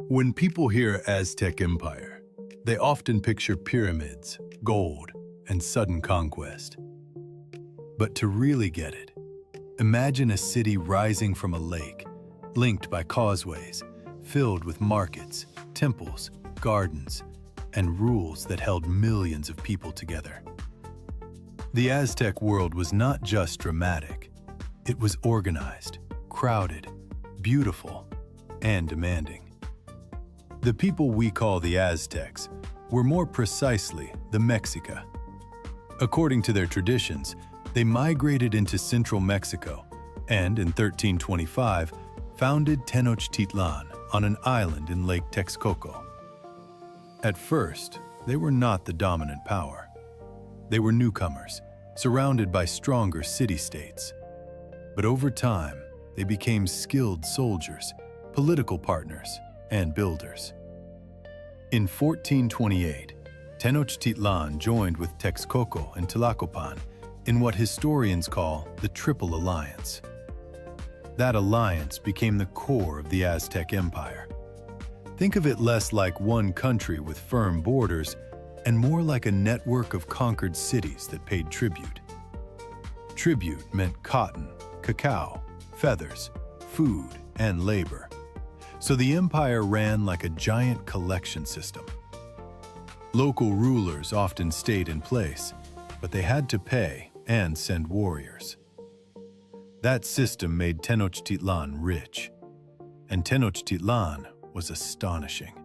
When people hear Aztec Empire, they often picture pyramids, gold, and sudden conquest. But to really get it, imagine a city rising from a lake, linked by causeways, filled with markets, temples, gardens, and rules that held millions of people together. The Aztec world was not just dramatic. It was organized, crowded, beautiful, and demanding. The people we call the Aztecs were more precisely the Mexica. According to their traditions, they migrated into central Mexico and, in 1325, founded Tenochtitlan on an island in Lake Texcoco. At first, they were not the dominant power. They were newcomers, surrounded by stronger city-states. But over time, they became skilled soldiers, political partners, and builders. In 1428, Tenochtitlan joined with Texcoco and Tlacopan in what historians call the Triple Alliance. That alliance became the core of the Aztec Empire. Think of it less like one country with firm borders and more like a network of conquered cities that paid tribute. Tribute meant cotton, cacao, feathers, food, and labor. So the empire ran like a giant collection system. Local rulers often stayed in place, but they had to pay and send warriors. That system made Tenochtitlan rich, and Tenochtitlan was astonishing.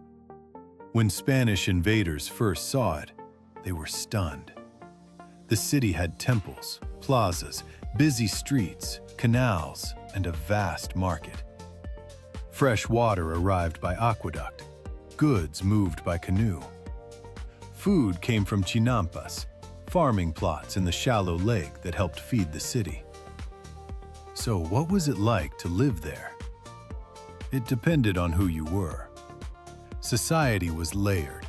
When Spanish invaders first saw it, they were stunned. The city had temples, plazas, busy streets, canals, and a vast market. Fresh water arrived by aqueduct, goods moved by canoe. Food came from chinampas, farming plots in the shallow lake that helped feed the city. So what was it like to live there? It depended on who you were. Society was layered.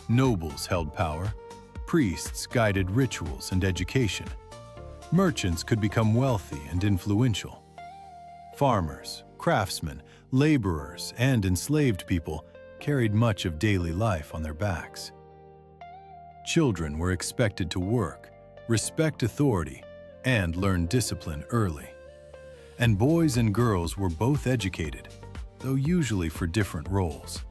Nobles held power, priests guided rituals and education. Merchants could become wealthy and influential. Farmers, craftsmen, laborers, and enslaved people carried much of daily life on their backs. Children were expected to work, respect authority, and learn discipline early. And boys and girls were both educated, though usually for different roles.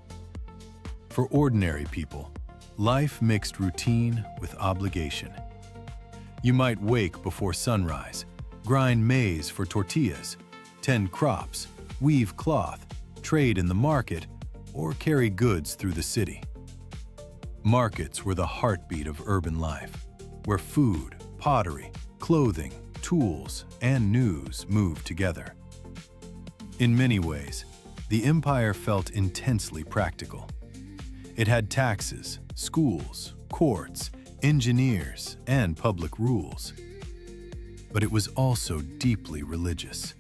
For ordinary people, life mixed routine with obligation. You might wake before sunrise, grind maize for tortillas, tend crops, weave cloth, trade in the market, or carry goods through the city. Markets were the heartbeat of urban life, where food, pottery, clothing, tools, and news moved together. In many ways, the empire felt intensely practical. It had taxes, schools, courts, engineers, and public rules. But it was also deeply religious.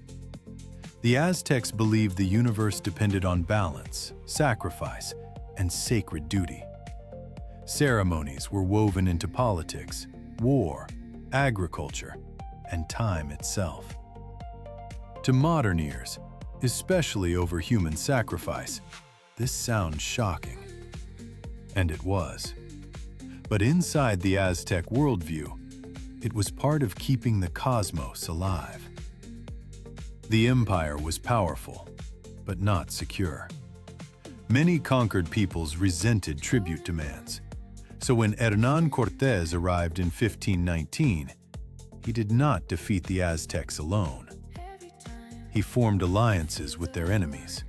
The Aztecs believed the universe depended on balance, sacrifice, and sacred duty. Ceremonies were woven into politics, war, agriculture, and time itself. To modern ears, especially over human sacrifice, this sounds shocking. And it was. But inside the Aztec worldview, it was part of keeping the cosmos alive. The empire was powerful, but not secure. Many conquered peoples resented tribute demands. So when Hernán Cortés arrived in 1519, he did not defeat the Aztecs alone. He formed alliances with their enemies.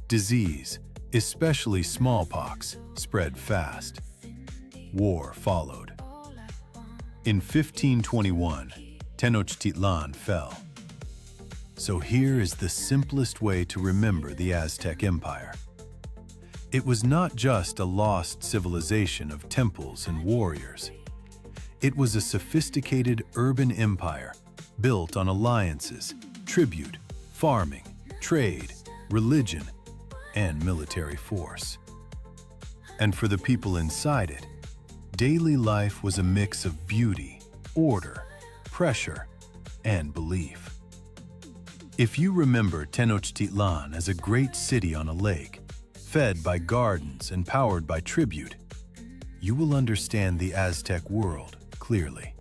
Disease, especially smallpox, spread fast. War followed. In 1521, Tenochtitlan fell. So here is the simplest way to remember the Aztec Empire. It was not just a lost civilization of temples and warriors. It was a sophisticated urban empire built on alliances, tribute, farming, trade, religion, and military force. And for the people inside it, daily life was a mix of beauty, order, pressure, and belief. If you remember Tenochtitlan as a great city on a lake, fed by gardens and powered by tribute, you will understand the Aztec world clearly.